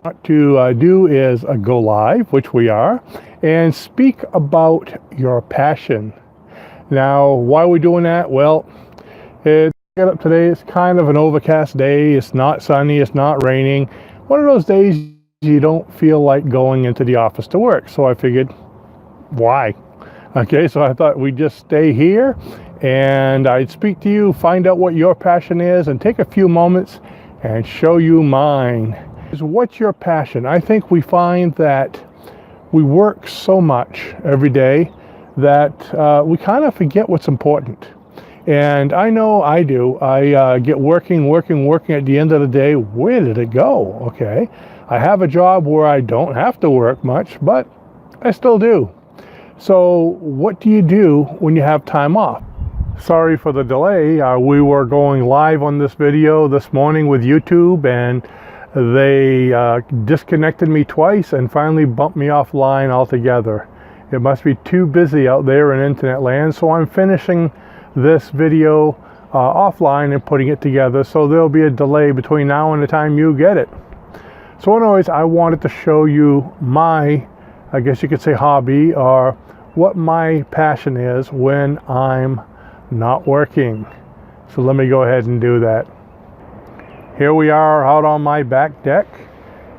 What to do is go live, which we are, and speak about your passion. Now, why are we doing that? Well, get up today. It's kind of an overcast day. It's not sunny. It's not raining. One of those days you don't feel like going into the office to work. So I figured, why? Okay, so I thought we'd just stay here and I'd speak to you, find out what your passion is, and take a few moments and show you mine. What's your passion? I think we find that we work so much every day that we kind of forget what's important. And I know I do. I get working. At the end of the day, where did it go? Okay, I have a job where I don't have to work much, but I still do. So what do you do when you have time off? Sorry for the delay. We were going live on this video this morning with YouTube, and they disconnected me twice and finally bumped me offline altogether. It must be too busy out there in internet land, so I'm finishing this video offline and putting it together, so there'll be a delay between now and the time you get it. So anyways, I wanted to show you my, I guess you could say, hobby, or what my passion is when I'm not working. So let me go ahead and do that. Here we are out on my back deck,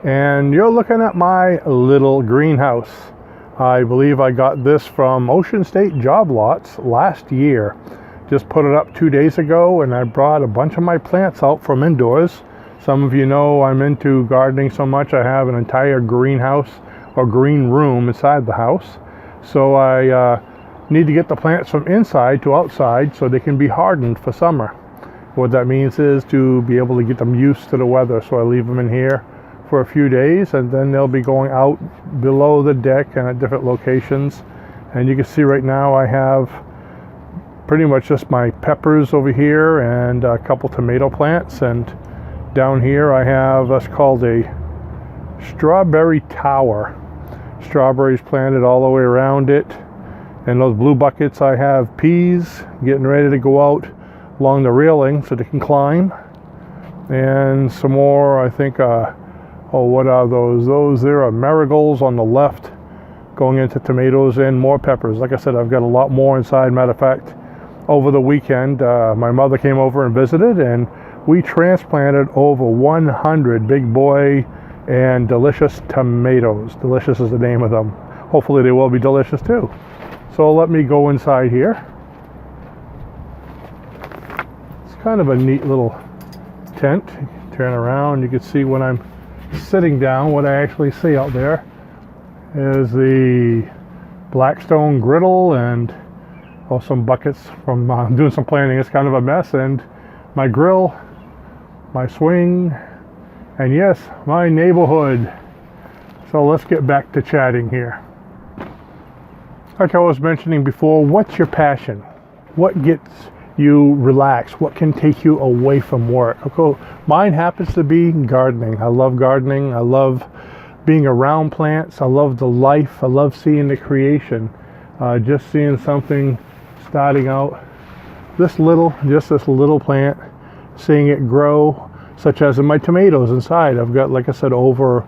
and you're looking at my little greenhouse. I believe I got this from Ocean State Job Lots last year. Just put it up 2 days ago, and I brought a bunch of my plants out from indoors. Some of you know I'm into gardening so much I have an entire greenhouse or green room inside the house. So I need to get the plants from inside to outside so they can be hardened for summer. What that means is to be able to get them used to the weather. So I leave them in here for a few days, and then they'll be going out below the deck and at different locations. And you can see right now I have pretty much just my peppers over here and a couple tomato plants. And down here I have what's called a strawberry tower. Strawberries planted all the way around it. In those blue buckets I have peas getting ready to go out along the railing so they can climb. And some more, I think, what are those? There are marigolds on the left going into tomatoes, and more peppers. Like I said, I've got a lot more inside. Matter of fact, over the weekend, my mother came over and visited, and we transplanted over 100 big boy and delicious tomatoes. Delicious is the name of them. Hopefully they will be delicious too. So let me go inside here. It's kind of a neat little tent. Turn around, you can see when I'm sitting down, what I actually see out there is the blackstone griddle and some buckets from doing some planting. It's kind of a mess, and my grill, my swing, and yes, my neighborhood. So let's get back to chatting here. Like I was mentioning before, what's your passion? What gets you relaxed? What can take you away from work? Okay, mine happens to be gardening. I love gardening. I love being around plants. I love the life. I love seeing the creation. Just seeing something starting out this little plant, seeing it grow, such as in my tomatoes inside. I've got, like I said, over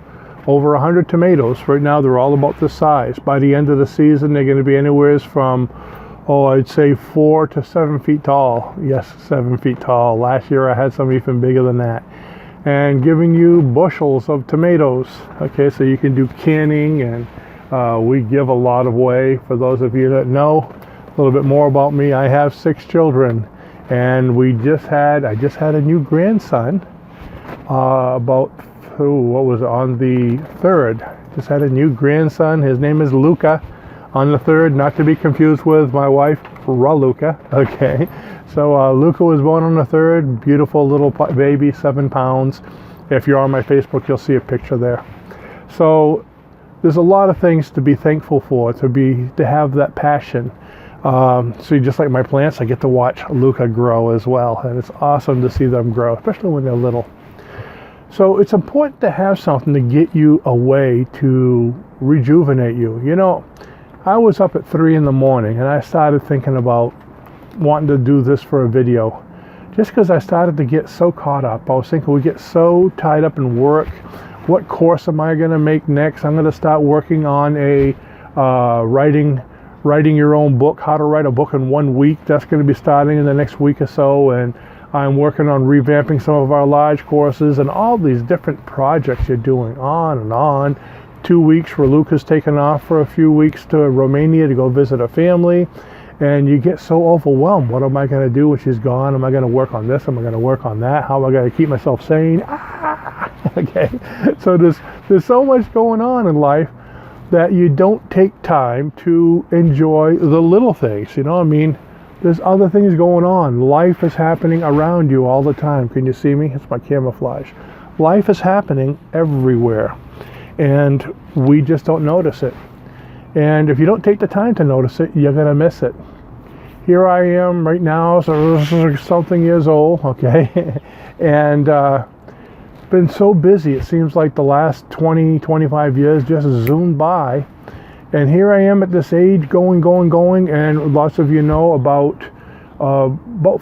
100 tomatoes. Right now they're all about this size. By the end of the season they're going to be anywhere from, I'd say 4 to 7 feet tall. Yes, 7 feet tall. Last year I had some even bigger than that. And giving you bushels of tomatoes. Okay, so you can do canning, and we give a lot away. For those of you that know a little bit more about me, I have 6 children, and I just had a new grandson on the 3rd. Just had a new grandson. His name is Luca. On the 3rd, not to be confused with my wife, Raluca. Okay, so Luca was born on the 3rd. Beautiful little baby, 7 pounds. If you're on my Facebook, you'll see a picture there. So there's a lot of things to be thankful for, to have that passion. So just like my plants, I get to watch Luca grow as well, and it's awesome to see them grow, especially when they're little. So it's important to have something to get you away, to rejuvenate you. You know, I was up at 3 in the morning and I started thinking about wanting to do this for a video. Just because I started to get so caught up. I was thinking we get so tied up in work. what course am I going to make next? I'm going to start working on a writing your own book, how to write a book in 1 week. That's going to be starting in the next week or so. And I'm working on revamping some of our large courses and all these different projects you're doing, on and on. 2 weeks where Luca's taken off for a few weeks to Romania to go visit a family. And you get so overwhelmed. What am I going to do when she's gone? Am I going to work on this? Am I going to work on that? How am I going to keep myself sane? Okay. So there's so much going on in life that you don't take time to enjoy the little things. You know, I mean, there's other things going on. Life is happening around you all the time. Can you see me? It's my camouflage. Life is happening everywhere, and we just don't notice it. And if you don't take the time to notice it, you're going to miss it. Here I am right now, so something years old, okay? And been so busy, it seems like the last 20, 25 years just zoomed by. And here I am at this age, going, and lots of you know about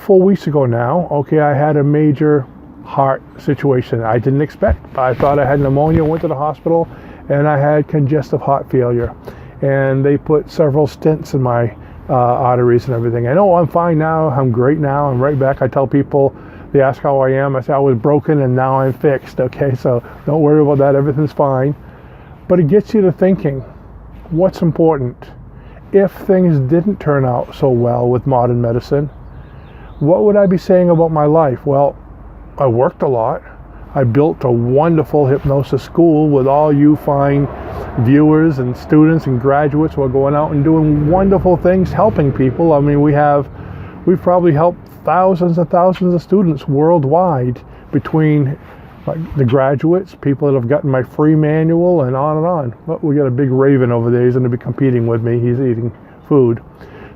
4 weeks ago now, okay, I had a major heart situation I didn't expect. I thought I had pneumonia, went to the hospital, and I had congestive heart failure. And they put several stents in my arteries and everything. I know I'm fine now, I'm great now, I'm right back. I tell people, they ask how I am, I say I was broken and now I'm fixed, okay? So don't worry about that, everything's fine. But it gets you to thinking, what's important? If things didn't turn out so well with modern medicine, what would I be saying about my life? Well, I worked a lot. I built a wonderful hypnosis school with all you fine viewers and students and graduates who are going out and doing wonderful things, helping people. I mean, we've probably helped thousands and thousands of students worldwide between the graduates, people that have gotten my free manual, and on and on. But we got a big raven over there. He's going to be competing with me. He's eating food.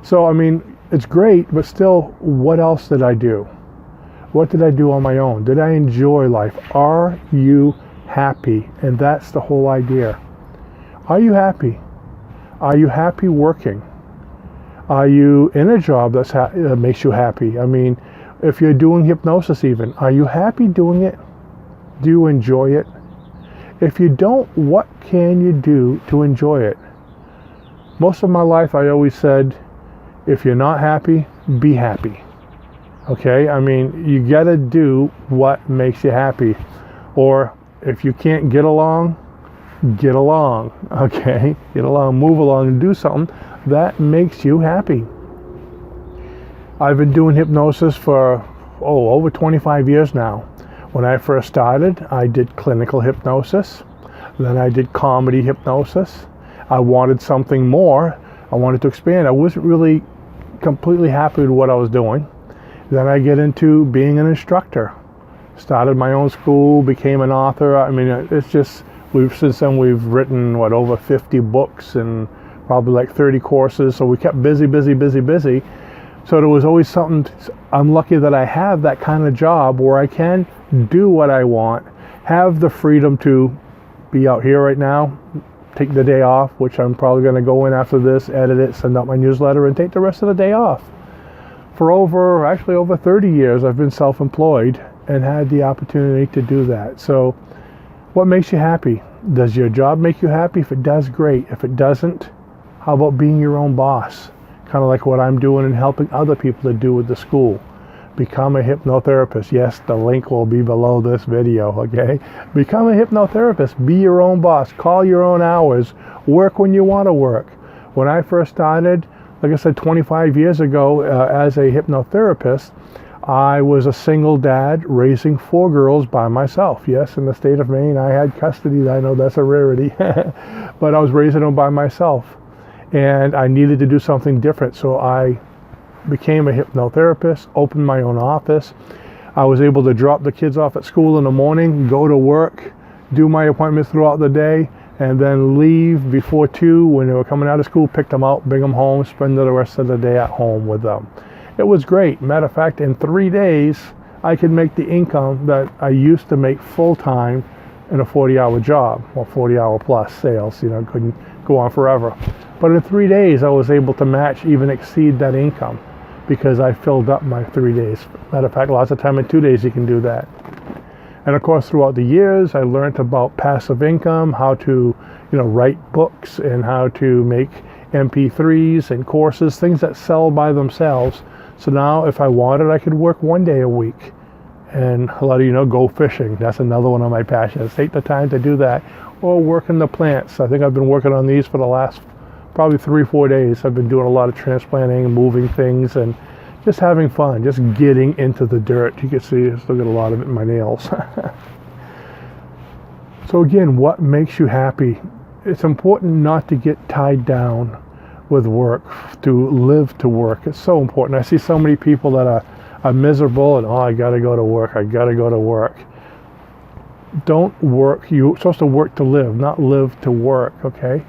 So, I mean, it's great, but still, what else did I do? What did I do on my own? Did I enjoy life? Are you happy? And that's the whole idea. Are you happy? Are you happy working? Are you in a job that makes you happy? I mean, if you're doing hypnosis even, are you happy doing it? Do you enjoy it? If you don't, what can you do to enjoy it? Most of my life I always said, if you're not happy, be happy. Okay, I mean, you gotta do what makes you happy. Or if you can't get along, okay? Get along, move along, and do something that makes you happy. I've been doing hypnosis for, over 25 years now. When I first started, I did clinical hypnosis. Then I did comedy hypnosis. I wanted something more. I wanted to expand. I wasn't really completely happy with what I was doing. Then I get into being an instructor. Started my own school, became an author. I mean, it's just, since then we've written, over 50 books and probably like 30 courses. So we kept busy. So there was always something. I'm lucky that I have that kind of job where I can do what I want, have the freedom to be out here right now, take the day off, which I'm probably going to go in after this, edit it, send out my newsletter, and take the rest of the day off. For over 30 years, I've been self-employed and had the opportunity to do that. So what makes you happy? Does your job make you happy? If it does, great. If it doesn't, how about being your own boss? Kind of like what I'm doing and helping other people to do with the school. Become a hypnotherapist. Yes, the link will be below this video, okay? Become a hypnotherapist. Be your own boss. Call your own hours. Work when you want to work. When I first started, like I said, 25 years ago, as a hypnotherapist, I was a single dad raising 4 girls by myself. Yes, in the state of Maine, I had custody. I know that's a rarity, but I was raising them by myself. And I needed to do something different, so I became a hypnotherapist, opened my own office. I was able to drop the kids off at school in the morning, go to work, do my appointments throughout the day, and then leave before 2 when they were coming out of school, pick them up, bring them home, spend the rest of the day at home with them. It was great. Matter of fact, in 3 days, I could make the income that I used to make full-time in a 40-hour job, or 40-hour plus sales, couldn't go on forever. But in 3 days, I was able to match, even exceed that income because I filled up my 3 days. Matter of fact, lots of time in 2 days you can do that. And of course, throughout the years, I learned about passive income, how to, write books and how to make MP3s and courses, things that sell by themselves. So now if I wanted, I could work 1 day a week. And a lot of go fishing. That's another one of my passions. Take the time to do that. Or work in the plants. I think I've been working on these for the last probably 3-4 days. I've been doing a lot of transplanting and moving things and just having fun, just getting into the dirt. You can see I still got a lot of it in my nails. So again, what makes you happy? It's important not to get tied down with work, to live to work. It's so important. I see so many people that are miserable and, I got to go to work. I got to go to work. Don't work. You're supposed to work to live, not live to work, okay?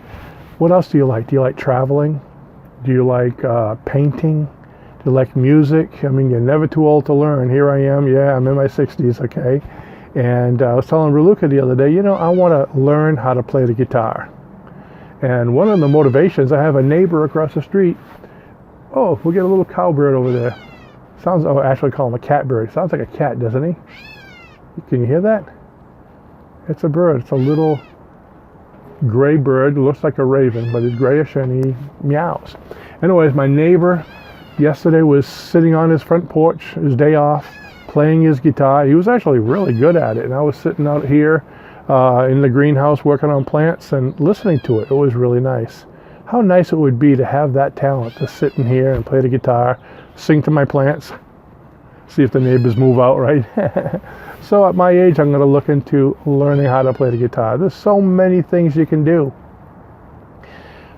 What else do you like? Do you like traveling? Do you like painting? Do you like music? I mean, you're never too old to learn. Here I am. Yeah, I'm in my 60s, okay? And I was telling Raluca the other day, I want to learn how to play the guitar. And one of the motivations, I have a neighbor across the street. Oh, we get a little cowbird over there. Sounds, actually call him a catbird. Sounds like a cat, doesn't he? Can you hear that? It's a bird. It's a little gray bird. It looks like a raven, but it's grayish and he meows. Anyways, my neighbor yesterday was sitting on his front porch, his day off, playing his guitar. He was actually really good at it. And I was sitting out here in the greenhouse working on plants and listening to it. It was really nice. How nice it would be to have that talent, to sit in here and play the guitar, sing to my plants, see if the neighbors move out, right? So at my age, I'm going to look into learning how to play the guitar. There's so many things you can do.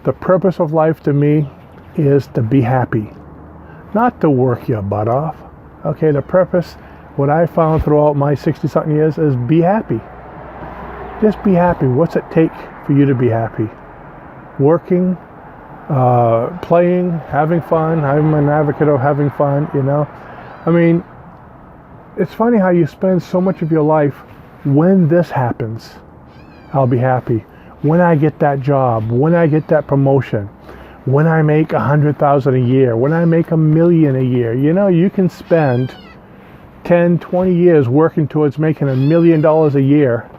The purpose of life to me is to be happy, not to work your butt off. Okay, the purpose, what I found throughout my 60-something years is be happy. Just be happy. What's it take for you to be happy? Working, playing, having fun. I'm an advocate of having fun, I mean, it's funny how you spend so much of your life, when this happens, I'll be happy. When I get that job, when I get that promotion, when I make $100,000 a year, when I make $1 million a year, you can spend 10, 20 years working towards making $1 million a year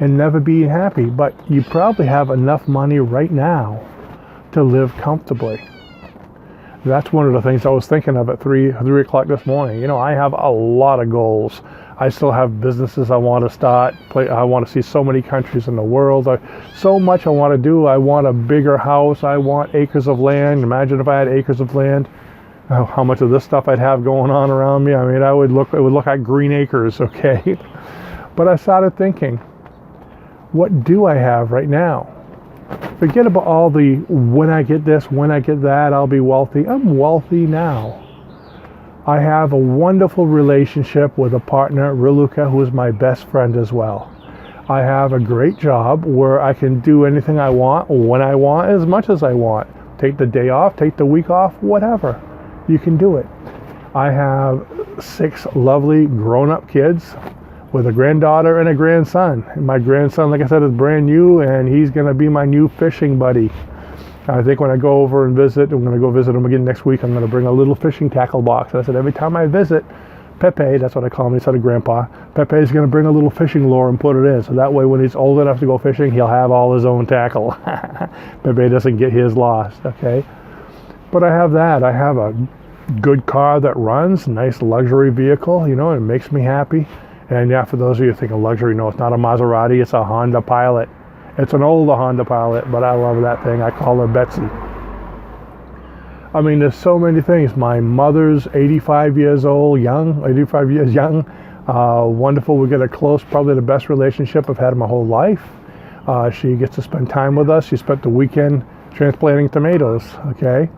and never being happy. But you probably have enough money right now to live comfortably. That's one of the things I was thinking of at 3 o'clock this morning. I have a lot of goals. I still have businesses I want to start. I want to see so many countries in the world. So much I want to do. I want a bigger house. I want acres of land. Imagine if I had acres of land, how much of this stuff I'd have going on around me. I mean, it would look like green acres, okay? But I started thinking, what do I have right now? Forget about all the when I get this, when I get that, I'll be wealthy. I'm wealthy now. I have a wonderful relationship with a partner, Raluca, who is my best friend as well. I have a great job where I can do anything I want, when I want, as much as I want. Take the day off, take the week off, whatever. You can do it. I have 6 lovely grown-up kids with a granddaughter and a grandson. And my grandson, like I said, is brand new, and he's going to be my new fishing buddy. I think when I go over and visit, I'm going to go visit him again next week, I'm going to bring a little fishing tackle box. And I said, every time I visit, Pepe, that's what I call him instead of Grandpa, Pepe is going to bring a little fishing lure and put it in. So that way when he's old enough to go fishing, he'll have all his own tackle. Pepe doesn't get his lost, okay? But I have that. I have a good car that runs, nice luxury vehicle, and it makes me happy. And yeah, for those of you thinking luxury, no, it's not a Maserati, it's a Honda Pilot. It's an older Honda Pilot, but I love that thing. I call her Betsy. I mean, there's so many things. My mother's 85 years old, 85 years young. Wonderful. We get a close, probably the best relationship I've had in my whole life. She gets to spend time with us. She spent the weekend transplanting tomatoes, okay?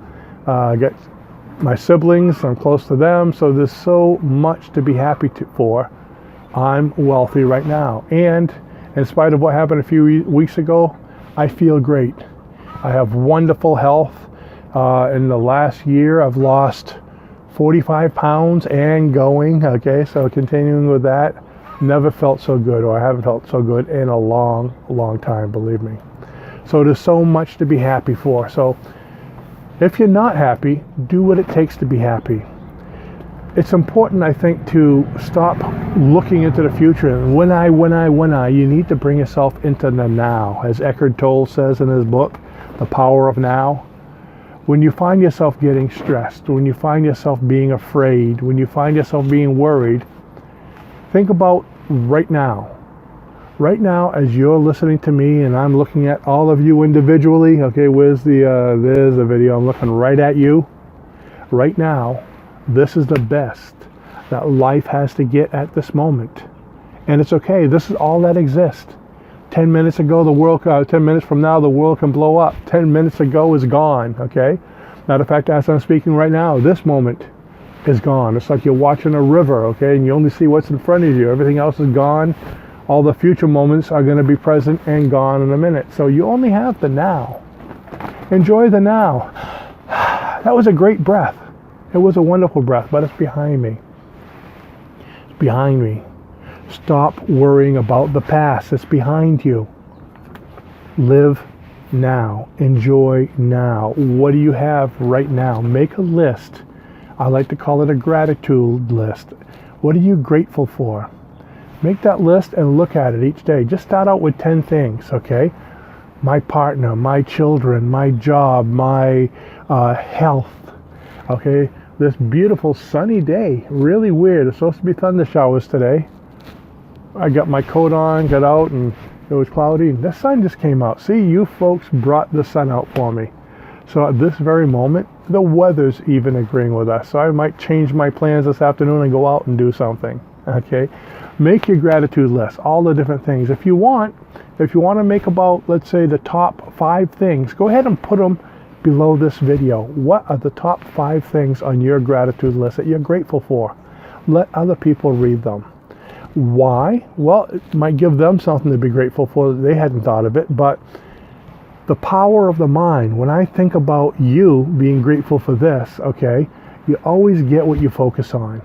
Get my siblings, I'm close to them, so there's so much to be happy for. I'm wealthy right now, and in spite of what happened a few weeks ago, I feel great. I have wonderful health. In the last year, I've lost 45 pounds and going, okay, so continuing with that, never felt so good, or I haven't felt so good in a long, long time, believe me. So there's so much to be happy for. So if you're not happy, do what it takes to be happy. it's important, I think, to stop looking into the future. And when I, you need to bring yourself into the now. As Eckhart Tolle says in his book, The Power of Now. When you find yourself getting stressed, when you find yourself being afraid, when you find yourself being worried, think about right now. Right now, as you're listening to me and I'm looking at all of you individually, okay, there's the video, I'm looking right at you. Right now, this is the best that life has to get at this moment. And it's okay, this is all that exists. 10 minutes ago, 10 minutes from now, the world can blow up. 10 minutes ago is gone, okay? Matter of fact, as I'm speaking right now, this moment is gone. It's like you're watching a river, okay? And you only see what's in front of you. Everything else is gone. All the future moments are going to be present and gone in a minute. So you only have the now. Enjoy the now. That was a great breath. It was a wonderful breath, but it's behind me. It's behind me. Stop worrying about the past. It's behind you. Live now. Enjoy now. What do you have right now? Make a list. I like to call it a gratitude list. What are you grateful for? Make that list and look at it each day. Just start out with 10 things, okay? My partner, my children, my job, my health, okay? This beautiful sunny day. Really weird. It's supposed to be thunder showers today. I got my coat on, got out, and it was cloudy. The sun just came out. See, you folks brought the sun out for me. So at this very moment, the weather's even agreeing with us. So I might change my plans this afternoon and go out and do something. Okay? Make your gratitude list, all the different things. If you want to make about, let's say, the top 5 things, go ahead and put them below this video. What are the top 5 things on your gratitude list that you're grateful for? Let other people read them. Why? Well, it might give them something to be grateful for that they hadn't thought of it, but the power of the mind, when I think about you being grateful for this, okay, you always get what you focus on.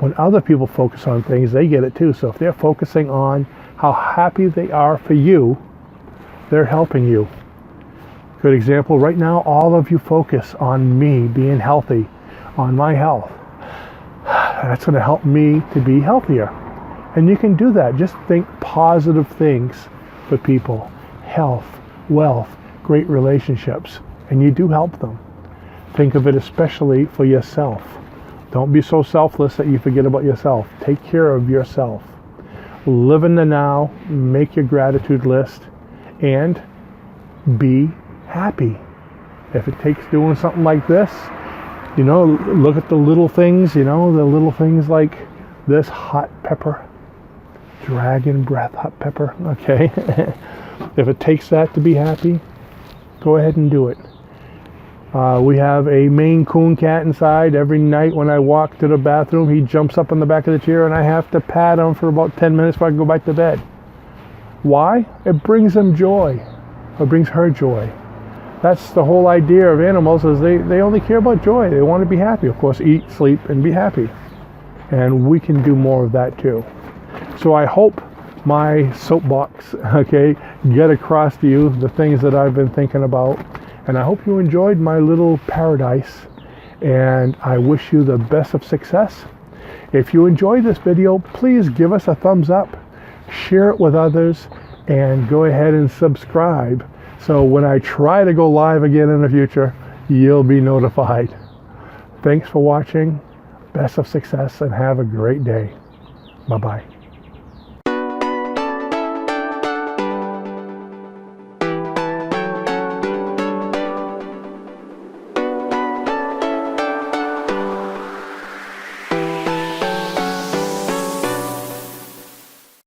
When other people focus on things, they get it too. So if they're focusing on how happy they are for you, they're helping you. Good example, right now, all of you focus on me being healthy, on my health. That's going to help me to be healthier. And you can do that. Just think positive things for people. Health, wealth, great relationships. And you do help them. Think of it especially for yourself. Don't be so selfless that you forget about yourself. Take care of yourself. Live in the now. Make your gratitude list. And be happy. If it takes doing something like this, look at the little things, the little things like this hot pepper. Dragon breath hot pepper, okay? If it takes that to be happy, go ahead and do it. We have a Maine Coon cat inside. Every night when I walk to the bathroom, he jumps up on the back of the chair and I have to pat him for about 10 minutes before I can go back to bed. Why? It brings him joy. It brings her joy. That's the whole idea of animals, is they only care about joy. They want to be happy. Of course, eat, sleep, and be happy. And we can do more of that too. So I hope my soapbox, okay, get across to you the things that I've been thinking about. And I hope you enjoyed my little paradise. And I wish you the best of success. If you enjoyed this video, please give us a thumbs up, share it with others, and go ahead and subscribe. So when I try to go live again in the future, you'll be notified. Thanks for watching. Best of success and have a great day. Bye-bye.